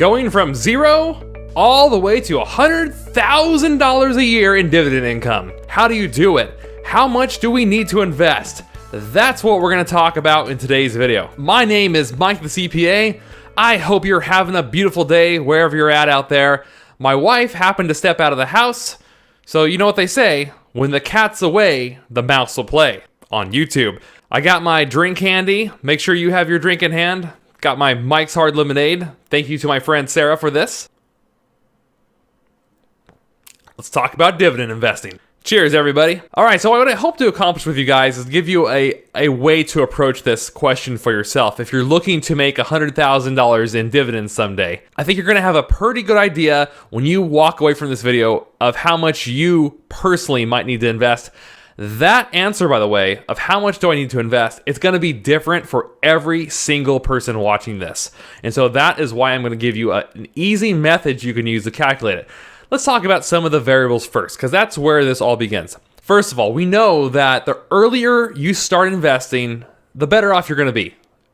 Going from zero all the way to $100,000 a year in dividend income. How do you do it? How much do we need to invest? That's what we're going to talk about in today's video. My name is Mike the CPA. I hope you're having a beautiful day wherever you're at out there. My wife happened to step out of the house, so you know what they say, when the cat's away, the mouse will play on YouTube. I got my drink handy. Make sure you have your drink in hand. Got my Mike's Hard Lemonade. Thank you to my friend Sarah for this. Let's talk about dividend investing. Cheers, everybody. All right, so what I hope to accomplish with you guys is give you a way to approach this question for yourself. If you're looking to make $100,000 in dividends someday, I think you're gonna have a pretty good idea when you walk away from this video of how much you personally might need to invest. That answer, by the way, of how much do I need to invest, it's gonna be different for every single person watching this. And so that is why I'm gonna give you an easy method you can use to calculate it. Let's talk about some of the variables first, because that's where this all begins. First of all, we know that the earlier you start investing, the better off you're going to be.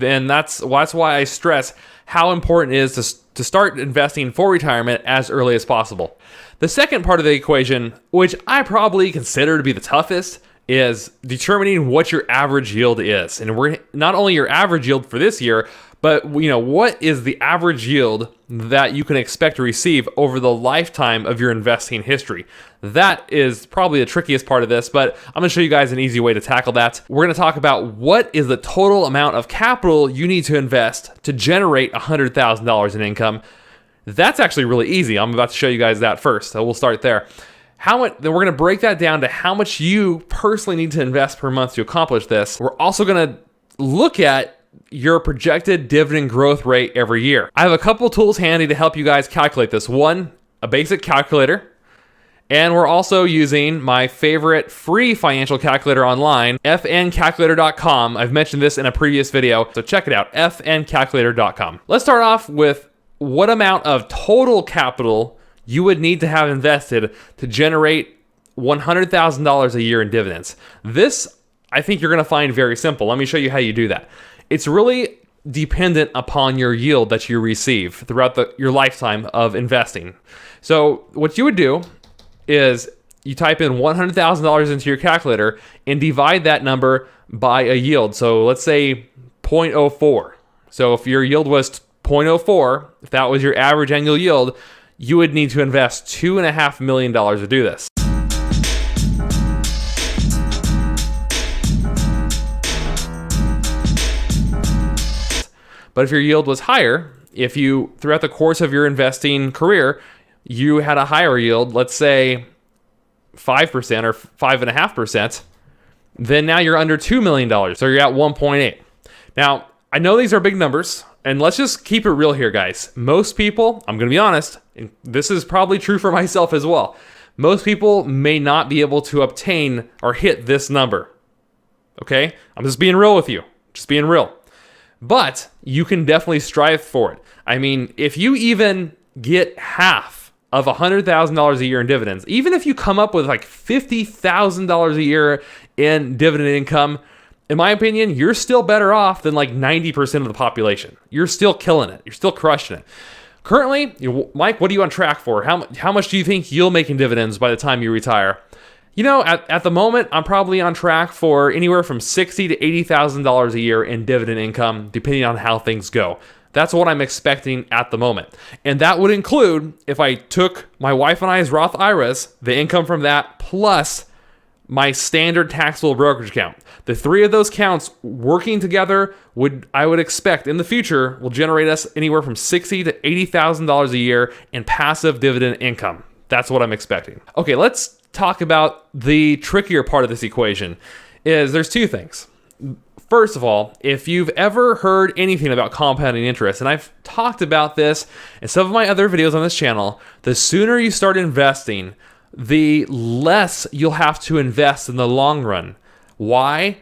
And that's why I stress how important it is to start investing for retirement as early as possible. The second part of the equation, which I probably consider to be the toughest, is determining what your average yield is. And we're not only your average yield for this year, but what is the average yield that you can expect to receive over the lifetime of your investing history? That is probably the trickiest part of this, but I'm gonna show you guys an easy way to tackle that. We're gonna talk about what is the total amount of capital you need to invest to generate $100,000 in income. That's actually really easy. I'm about to show you guys that first, so we'll start there. Then we're going to break that down to how much you personally need to invest per month to accomplish this. We're also going to look at your projected dividend growth rate every year. I have a couple tools handy to help you guys calculate this. One, a basic calculator. And we're also using my favorite free financial calculator online, fncalculator.com. I've mentioned this in a previous video, so check it out, fncalculator.com. Let's start off with what amount of total capital you would need to have invested to generate $100,000 a year in dividends. This, I think you're going to find very simple. Let me show you how you do that. It's really dependent upon your yield that you receive throughout your lifetime of investing. So what you would do is you type in $100,000 into your calculator and divide that number by a yield. So let's say 0.04. So if your yield was 0.04, if that was your average annual yield, you would need to invest $2.5 million to do this. But if your yield was higher, if you, throughout the course of your investing career, you had a higher yield, let's say 5% or 5.5%, then now you're under $2 million. So you're at 1.8. Now, I know these are big numbers, and let's just keep it real here, guys. Most people, I'm going to be honest, and this is probably true for myself as well, most people may not be able to obtain or hit this number. Okay? I'm just being real with you. Just being real. But you can definitely strive for it. I mean, if you even get half of $100,000 a year in dividends, even if you come up with like $50,000 a year in dividend income, in my opinion, you're still better off than like 90% of the population. You're still killing it. You're still crushing it. Currently, Mike, what are you on track for? How much do you think you'll make in dividends by the time you retire? At the moment, I'm probably on track for anywhere from $60,000 to $80,000 a year in dividend income, depending on how things go. That's what I'm expecting at the moment. And that would include, if I took my wife and I's Roth IRAs, the income from that, plus my standard taxable brokerage account. The three of those accounts working together I would expect in the future will generate us anywhere from $60,000 to $80,000 a year in passive dividend income. That's what I'm expecting. Okay, let's talk about the trickier part of this equation. There's two things. First of all, if you've ever heard anything about compounding interest, and I've talked about this in some of my other videos on this channel, the sooner you start investing, the less you'll have to invest in the long run. Why?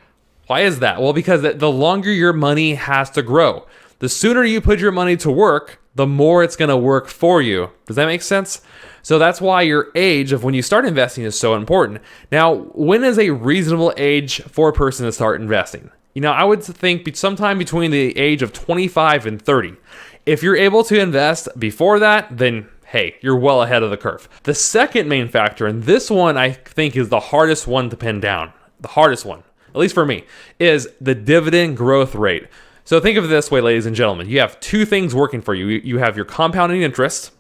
Why is that? Well, because the longer your money has to grow. The sooner you put your money to work, the more it's going to work for you. Does that make sense? So that's why your age of when you start investing is so important. Now, when is a reasonable age for a person to start investing? I would think sometime between the age of 25 and 30. If you're able to invest before that, then hey, you're well ahead of the curve. The second main factor, and this one I think is the hardest one to pin down, the hardest one, at least for me, is the dividend growth rate. So think of it this way, ladies and gentlemen. You have two things working for you. You have your compounding interest,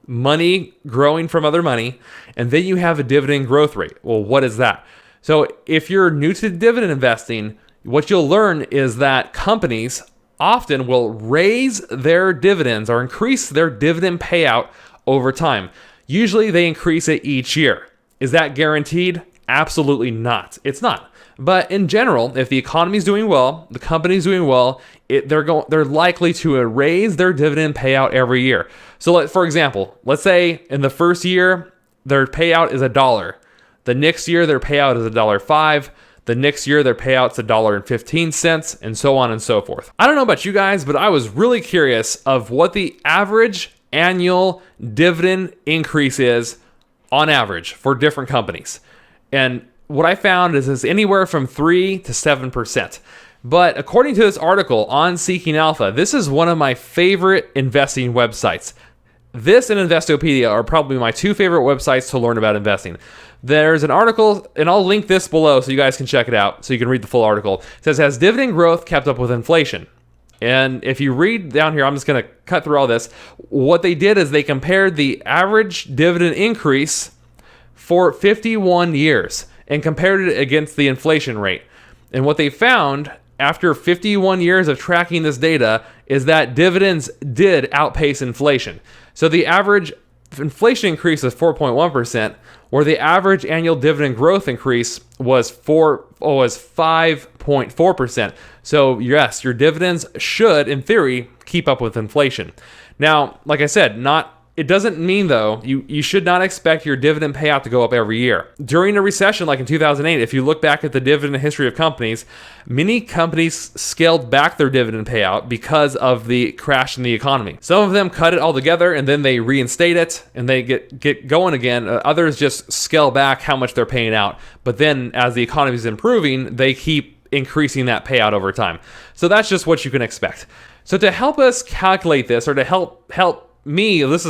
money growing from other money, and then you have a dividend growth rate. Well, what is that? So if you're new to dividend investing, what you'll learn is that companies often will raise their dividends or increase their dividend payout over time. Usually they increase it each year. Is that guaranteed? Absolutely not. It's not. But in general, if the economy is doing well, the company's doing well, they're likely to raise their dividend payout every year. So for example, let's say in the first year, their payout is $1. The next year, their payout is $1.05. The next year, their payout's $1.15, and so on and so forth. I don't know about you guys, but I was really curious of what the average annual dividend increase is on average for different companies. And what I found is it's anywhere from 3 to 7%. But according to this article on Seeking Alpha, this is one of my favorite investing websites. This and Investopedia are probably my two favorite websites to learn about investing. There's an article, and I'll link this below so you guys can check it out, so you can read the full article. It says, has dividend growth kept up with inflation? And if you read down here, I'm just going to cut through all this. What they did is they compared the average dividend increase for 51 years and compared it against the inflation rate. And what they found after 51 years of tracking this data is that dividends did outpace inflation. So the average inflation increase was 4.1%, where the average annual dividend growth increase was 5.4%. So yes, your dividends should, in theory, keep up with inflation. Now, like I said, it doesn't mean, though, you should not expect your dividend payout to go up every year. During a recession like in 2008, if you look back at the dividend history of companies, many companies scaled back their dividend payout because of the crash in the economy. Some of them cut it all together and then they reinstate it and they get going again. Others just scale back how much they're paying out. But then as the economy is improving, they keep increasing that payout over time. So that's just what you can expect. So to help us calculate this, or to help me, let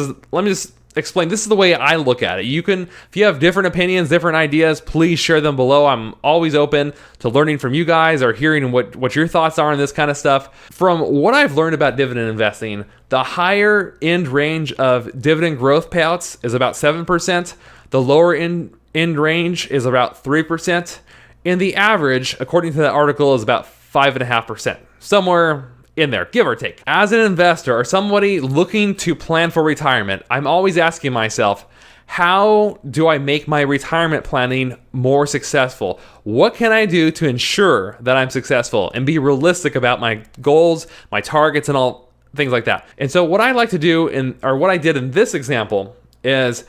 me just explain. This is the way I look at it. You can, if you have different opinions, different ideas, please share them below. I'm always open to learning from you guys or hearing what your thoughts are on this kind of stuff. From what I've learned about dividend investing, the higher end range of dividend growth payouts is about 7%. The lower end range is about 3%. And the average, according to that article, is about 5.5%. Somewhere in there, give or take. As an investor or somebody looking to plan for retirement, I'm always asking myself, how do I make my retirement planning more successful? What can I do to ensure that I'm successful and be realistic about my goals, my targets, and all things like that? And so what I like to do, what I did in this example, is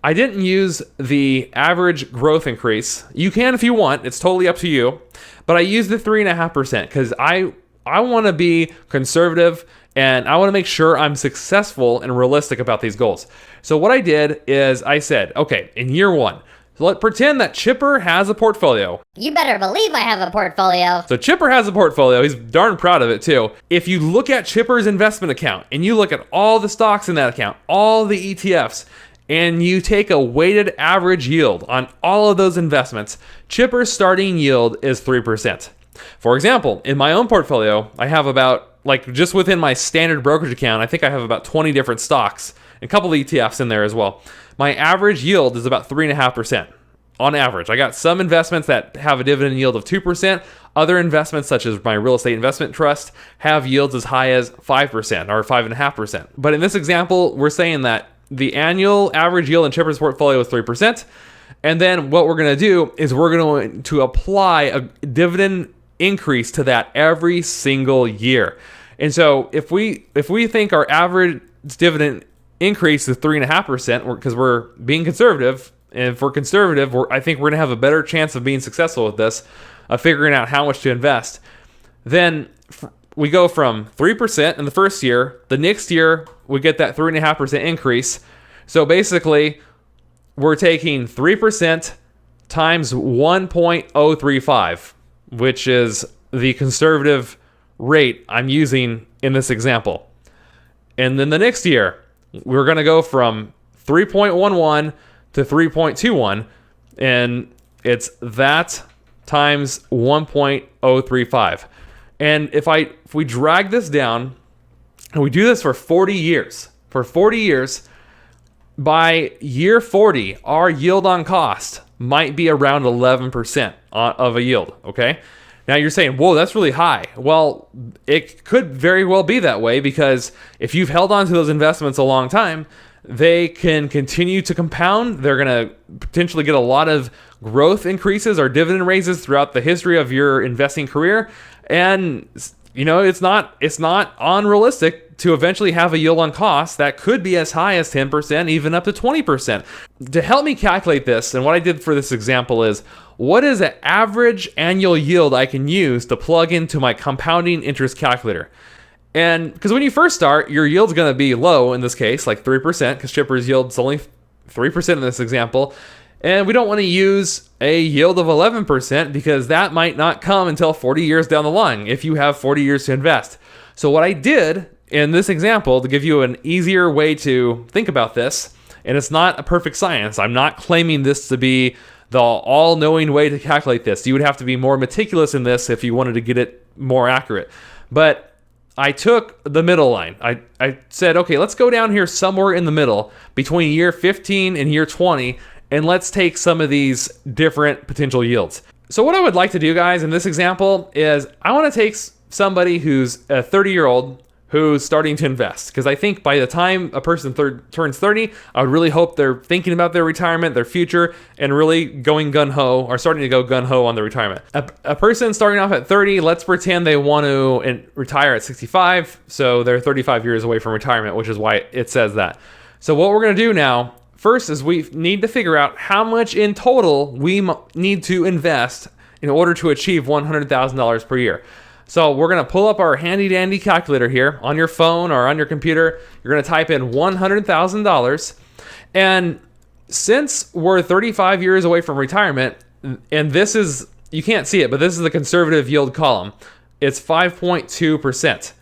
I didn't use the average growth increase. You can if you want, it's totally up to you. But I used the 3.5% because I want to be conservative and I want to make sure I'm successful and realistic about these goals. So what I did is I said, okay, in year one, let's pretend that Chipper has a portfolio. You better believe I have a portfolio. So Chipper has a portfolio. He's darn proud of it too. If you look at Chipper's investment account and you look at all the stocks in that account, all the ETFs, and you take a weighted average yield on all of those investments, Chipper's starting yield is 3%. For example, in my own portfolio, I have about, just within my standard brokerage account, I think I have about 20 different stocks, and a couple of ETFs in there as well. My average yield is about 3.5% on average. I got some investments that have a dividend yield of 2%. Other investments, such as my real estate investment trust, have yields as high as 5% or 5.5%. But in this example, we're saying that the annual average yield in Chipper's portfolio is 3%. And then what we're going to do is we're going to apply a dividend increase to that every single year. And so if we think our average dividend increase is 3.5%, because we're being conservative, and if we're conservative, I think we're going to have a better chance of being successful with this, of figuring out how much to invest. Then we go from 3% in the first year. The next year, we get that 3.5% increase. So basically, we're taking 3% times 1.035, which is the conservative rate I'm using in this example. And then the next year, we're going to go from 3.11 to 3.21, and it's that times 1.035. And if we drag this down, and we do this for 40 years, by year 40, our yield on cost might be around 11% of a yield, okay? Now you're saying, whoa, that's really high. Well, it could very well be that way, because if you've held on to those investments a long time, they can continue to compound. They're going to potentially get a lot of growth increases or dividend raises throughout the history of your investing career. And it's not unrealistic to eventually have a yield on cost that could be as high as 10%, even up to 20%. To help me calculate this, and what I did for this example is, what is an average annual yield I can use to plug into my compounding interest calculator? And because when you first start, your yield's going to be low in this case, like 3%, because Chipper's yield's only 3% in this example. And we don't want to use a yield of 11% because that might not come until 40 years down the line if you have 40 years to invest. So what I did in this example, to give you an easier way to think about this, and it's not a perfect science. I'm not claiming this to be the all-knowing way to calculate this. You would have to be more meticulous in this if you wanted to get it more accurate. But I took the middle line. I said, okay, let's go down here somewhere in the middle between year 15 and year 20, and let's take some of these different potential yields. So what I would like to do, guys, in this example is I want to take somebody who's a 30-year-old who's starting to invest, because I think by the time a person turns 30, I would really hope they're thinking about their retirement, their future, and really going gung-ho, or starting to go gung-ho on their retirement. A person starting off at 30, let's pretend they want to retire at 65, so they're 35 years away from retirement, which is why it says that. So what we're going to do now, first, is we need to figure out how much in total we need to invest in order to achieve $100,000 per year. So we're going to pull up our handy-dandy calculator here on your phone or on your computer. You're going to type in $100,000. And since we're 35 years away from retirement, and this is, you can't see it, but this is the conservative yield column. It's 5.2%.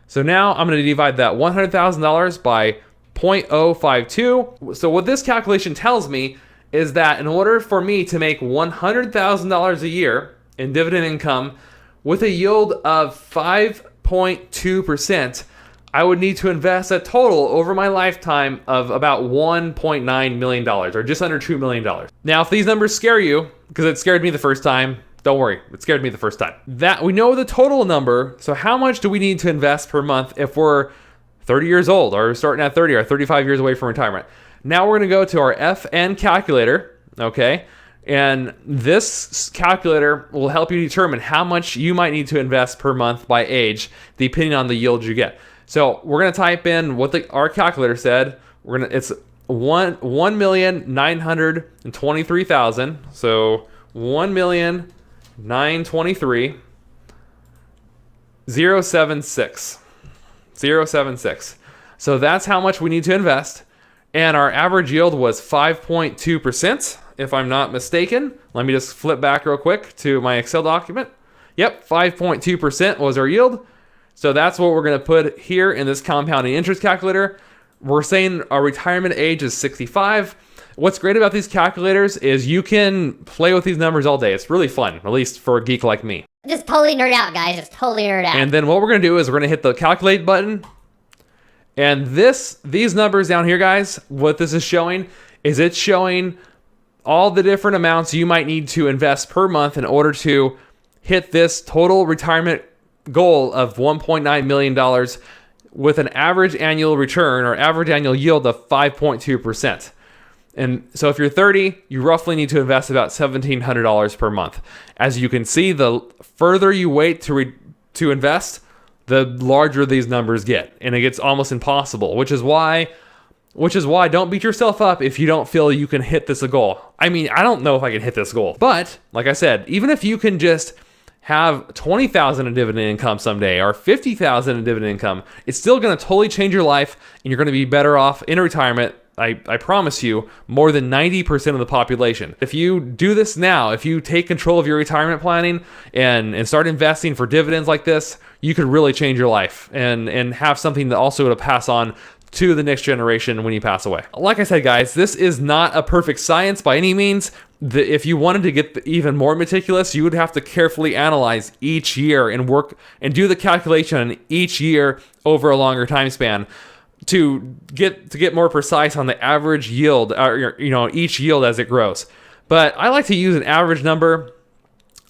So now I'm going to divide that $100,000 by 0.052. So what this calculation tells me is that in order for me to make $100,000 a year in dividend income with a yield of 5.2%, I would need to invest a total over my lifetime of about $1.9 million, or just under $2 million. Now, if these numbers scare you, because it scared me the first time, don't worry, it scared me the first time. That we know the total number, so how much do we need to invest per month if we're 30 years old, or starting at 30, or 35 years away from retirement? Now we're going to go to our FN calculator, okay? And this calculator will help you determine how much you might need to invest per month by age, depending on the yield you get. So we're going to type in what our calculator said. It's 1,923,000. So 1,923,076. 076. So that's how much we need to invest. And our average yield was 5.2%, if I'm not mistaken. Let me just flip back real quick to my Excel document. Yep, 5.2% was our yield. So that's what we're going to put here in this compounding interest calculator. We're saying our retirement age is 65. What's great about these calculators is you can play with these numbers all day. It's really fun, at least for a geek like me. Just totally nerd out, guys. Just totally nerd out. And then what we're going to do is we're going to hit the calculate button. And these numbers down here, guys, what this is showing is it's showing all the different amounts you might need to invest per month in order to hit this total retirement goal of $1.9 million with an average annual return or average annual yield of 5.2%. And so if you're 30, you roughly need to invest about $1,700 per month. As you can see, the further you wait to invest, the larger these numbers get, and it gets almost impossible, which is why don't beat yourself up if you don't feel you can hit this goal. I mean, I don't know if I can hit this goal, but like I said, even if you can just have $20,000 in dividend income someday or $50,000 in dividend income, it's still going to totally change your life, and you're going to be better off in retirement I promise you, more than 90% of the population. If you do this now, if you take control of your retirement planning and start investing for dividends like this, you could really change your life and have something that also to pass on to the next generation when you pass away. Like I said, guys, this is not a perfect science by any means. If you wanted to get even more meticulous, you would have to carefully analyze each year and work and do the calculation on each year over a longer time span to get more precise on the average yield, or each yield as it grows. But I like to use an average number.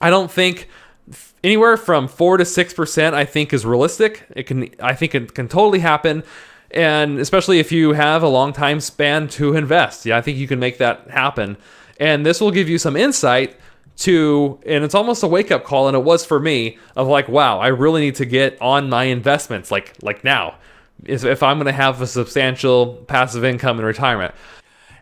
I don't think anywhere from 4 to 6%. I think is realistic. I think it can totally happen. And especially if you have a long time span to invest. Yeah, I think you can make that happen. And this will give you some insight and it's almost a wake-up call, and it was for me, of like, wow, I really need to get on my investments like now, if I'm going to have a substantial passive income in retirement.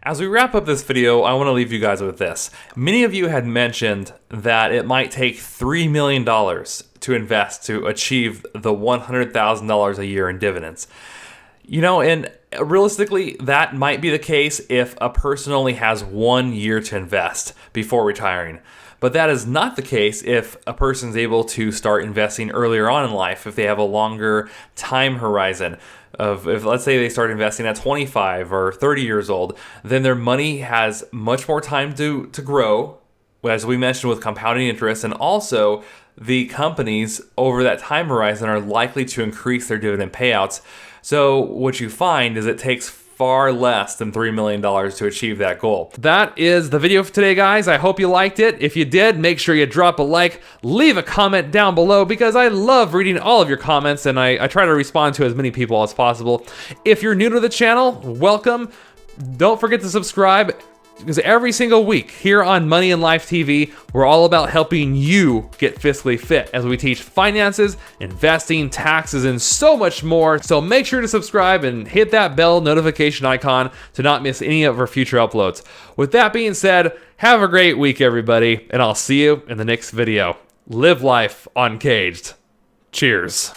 As we wrap up this video, I want to leave you guys with this. Many of you had mentioned that it might take $3 million to invest to achieve the $100,000 a year in dividends. And realistically, that might be the case if a person only has 1 year to invest before retiring. But that is not the case if a person's able to start investing earlier on in life, if they have a longer time horizon. If let's say they start investing at 25 or 30 years old, then their money has much more time to grow, as we mentioned, with compounding interest, and also the companies over that time horizon are likely to increase their dividend payouts. So what you find is it takes far less than $3 million to achieve that goal. That is the video for today, guys. I hope you liked it. If you did, make sure you drop a like, leave a comment down below, because I love reading all of your comments, and I try to respond to as many people as possible. If you're new to the channel, welcome. Don't forget to subscribe, because every single week here on Money and Life TV, we're all about helping you get fiscally fit as we teach finances, investing, taxes, and so much more. So make sure to subscribe and hit that bell notification icon to not miss any of our future uploads. With that being said, have a great week, everybody, and I'll see you in the next video. Live life uncaged. Cheers.